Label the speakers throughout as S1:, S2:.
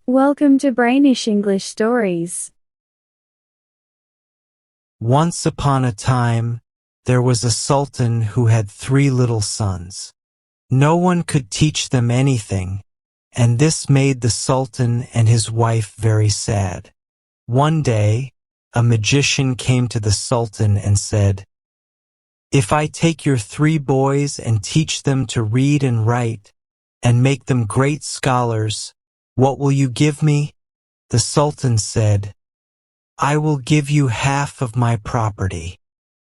S1: Welcome to Brainish English Stories.
S2: Once upon a time, there was a sultan who had 3 little sons. No one could teach them anything, and this made the sultan and his wife very sad. One day, a magician came to the sultan and said, "If I take your 3 boys and teach them to read and write, and make them great scholars, what will you give me?" The sultan said, "I will give you half of my property."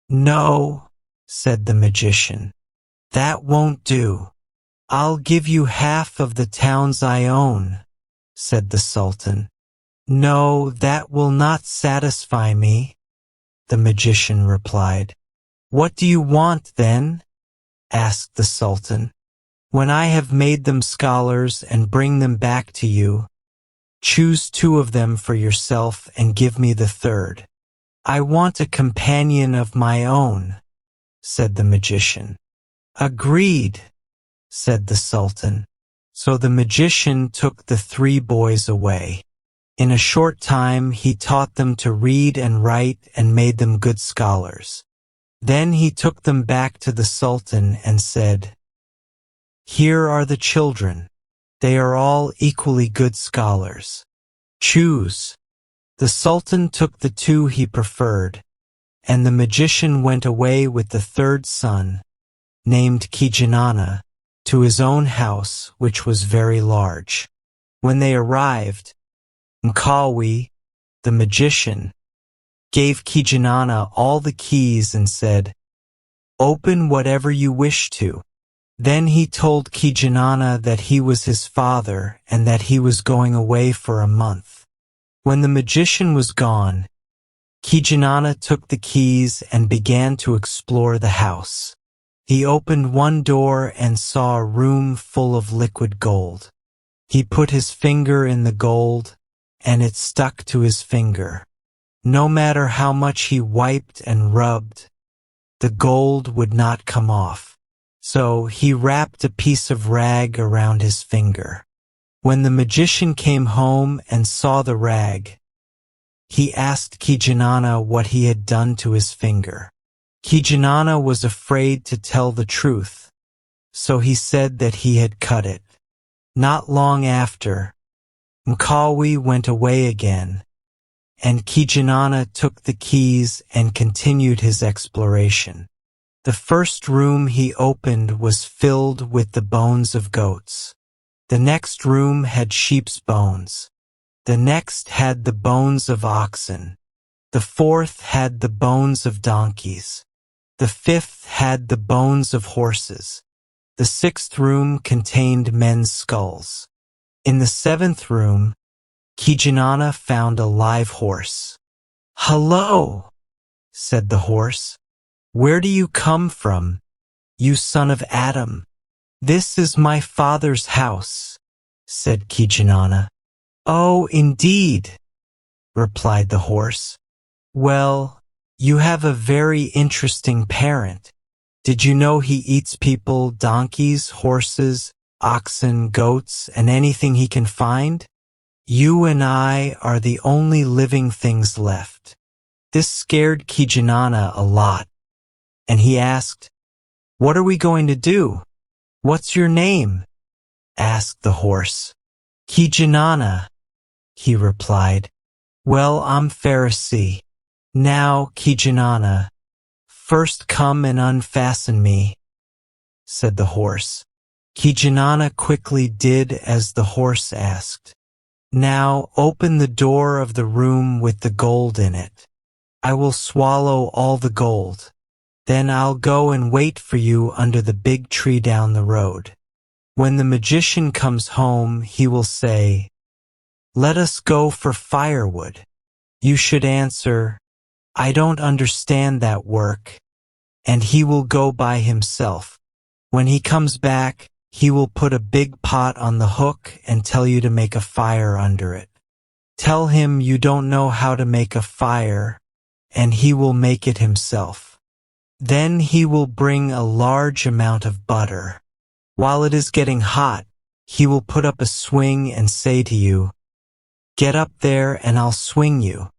S2: "No," said the magician, "that won't do. I'll give you half of the towns I own," said the sultan. "No, that will not satisfy me," the magician replied. "What do you want then?" asked the sultan. "When I have made them scholars and bring them back to you, choose 2 of them for yourself and give me the 3rd. "I want a companion of my own," said the magician. "Agreed," said the sultan. So the magician took the 3 boys away. In a short time he taught them to read and write and made them good scholars. Then he took them back to the sultan and said, "Here are the children. They are all equally good scholars. Choose." The sultan took the 2 he preferred, and the magician went away with the 3rd son, named Kijinana, to his own house, which was very large. When they arrived, Mkawi, the magician, gave Kijinana all the keys and said, "Open whatever you wish to." Then he told Kijinana that he was his father and that he was going away for a month. When the magician was gone, Kijinana took the keys and began to explore the house. He opened one door and saw a room full of liquid gold. He put his finger in the gold, and it stuck to his finger. No matter how much he wiped and rubbed, the gold would not come off. So he wrapped a piece of rag around his finger. When the magician came home and saw the rag, he asked Kijinana what he had done to his finger. Kijinana was afraid to tell the truth, so he said that he had cut it. Not long after, Mkawi went away again, and Kijinana took the keys and continued his exploration. The first room he opened was filled with the bones of goats. The next room had sheep's bones. The next had the bones of oxen. The 4th had the bones of donkeys. The 5th had the bones of horses. The 6th room contained men's skulls. In the 7th room, Kijinana found a live horse. "Hello," said the horse. "Where do you come from, you son of Adam?" "This is my father's house," said Kijinana. "Oh, indeed," replied the horse. "Well, you have a very interesting parent. Did you know he eats people, donkeys, horses, oxen, goats, and anything he can find? You and I are the only living things left." This scared Kijinana a lot, and he asked, "What are we going to do?" "What's your name?" asked the horse. "Kijinana," he replied. "Well, I'm Pharisee. Now, Kijinana, first come and unfasten me," said the horse. Kijinana quickly did as the horse asked. "Now open the door of the room with the gold in it. I will swallow all the gold. Then I'll go and wait for you under the big tree down the road. When the magician comes home, he will say, 'Let us go for firewood.' You should answer, 'I don't understand that work,' and he will go by himself. When he comes back, he will put a big pot on the hook and tell you to make a fire under it. Tell him you don't know how to make a fire, and he will make it himself. Then he will bring a large amount of butter. While it is getting hot, he will put up a swing and say to you, Get up there and I'll swing you.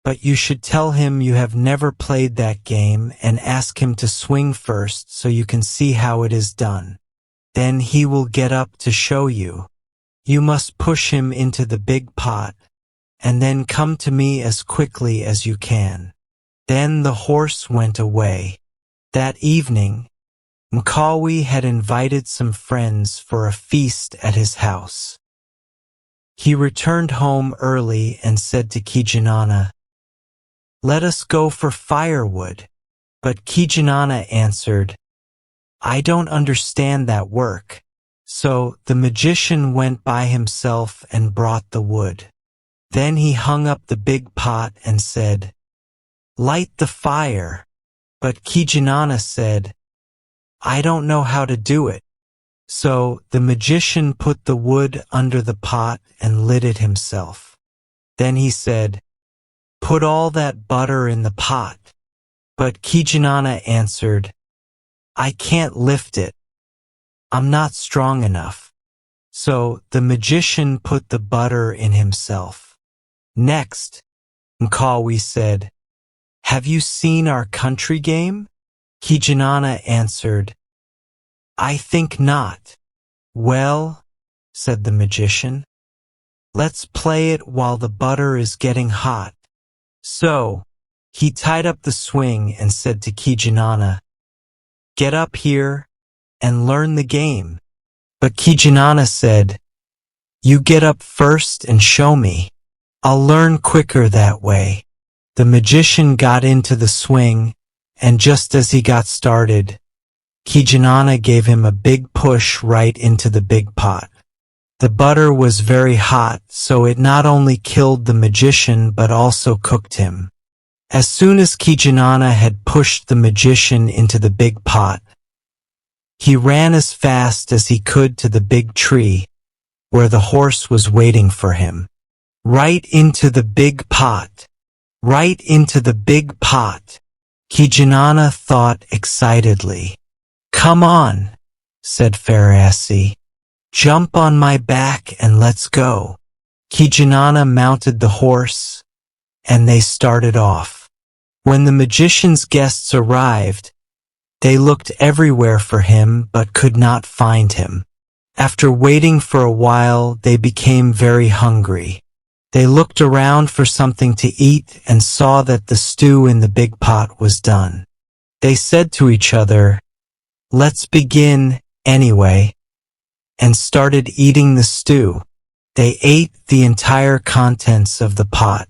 S2: But you should tell him you have never played that game and ask him to swing first so you can see how it is done. Then he will get up to show you. You must push him into the big pot, and then come to me as quickly as you can." Then the horse went away. That evening, Mkawi had invited some friends for a feast at his house. He returned home early and said to Kijinana, "Let us go for firewood." But Kijinana answered, "I don't understand that work." So the magician went by himself and brought the wood. Then he hung up the big pot and said, "Light the fire." But Kijinana said, "I don't know how to do it." So the magician put the wood under the pot and lit it himself. Then he said, "Put all that butter in the pot." But Kijinana answered, "I can't lift it. I'm not strong enough." So the magician put the butter in himself. Next, Mkawi said, "Have you seen our country game?" Kijinana answered, "I think not." "Well," said the magician, "let's play it while the butter is getting hot." So he tied up the swing and said to Kijinana, "Get up here and learn the game." But Kijinana said, "You get up first and show me. I'll learn quicker that way." The magician got into the swing, and just as he got started, Kijinana gave him a big push right into the big pot. The butter was very hot, so it not only killed the magician but also cooked him. As soon as Kijinana had pushed the magician into the big pot, he ran as fast as he could to the big tree, where the horse was waiting for him. Right into the big pot! Right into the big pot! Kijinana thought excitedly. "Come on," said Pharisee. "Jump on my back and let's go." Kijinana mounted the horse, and they started off. When the magician's guests arrived, they looked everywhere for him but could not find him. After waiting for a while, they became very hungry. They looked around for something to eat and saw that the stew in the big pot was done. They said to each other, "Let's begin, anyway," and started eating the stew. They ate the entire contents of the pot.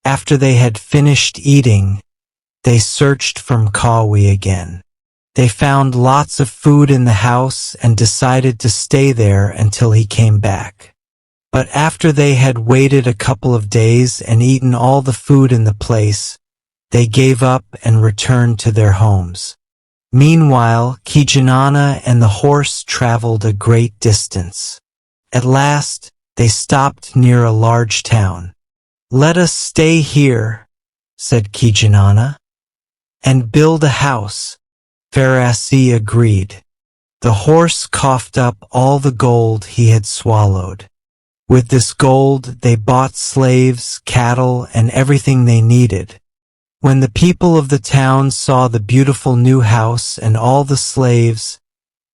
S2: After they had finished eating, they searched for Mkawi again. They found lots of food in the house and decided to stay there until he came back. But after they had waited a couple of days and eaten all the food in the place, they gave up and returned to their homes. Meanwhile, Kijinana and the horse traveled a great distance. At last, they stopped near a large town. "Let us stay here," said Kijinana, "and build a house." Pharisee agreed. The horse coughed up all the gold he had swallowed. With this gold, they bought slaves, cattle, and everything they needed. When the people of the town saw the beautiful new house and all the slaves,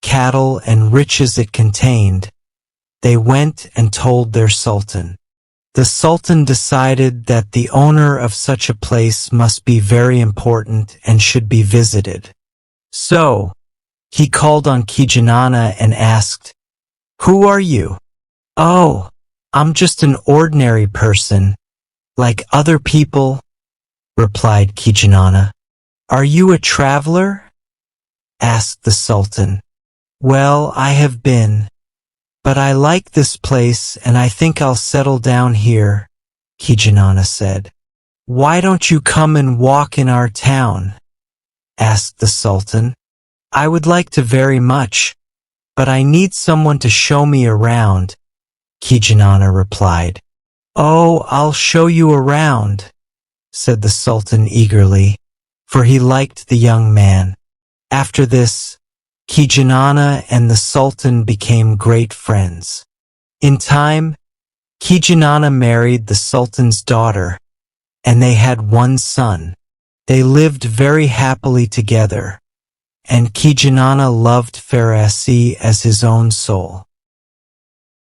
S2: cattle, and riches it contained, they went and told their sultan. The sultan decided that the owner of such a place must be very important and should be visited. So, he called on Kijinana and asked, "Who are you?" "Oh, I'm just an ordinary person, like other people," replied Kijinana. "Are you a traveler?" asked the sultan. "Well, I have been, but I like this place and I think I'll settle down here," Kijinana said. "Why don't you come and walk in our town?" asked the sultan. "I would like to very much, but I need someone to show me around," Kijinana replied. "Oh, I'll show you around," said the sultan eagerly, for he liked the young man. After this, Kijinana and the sultan became great friends. In time, Kijanana married the Sultan's daughter, and they had one son. They lived very happily together, and Kijanana loved Pharisee as his own soul.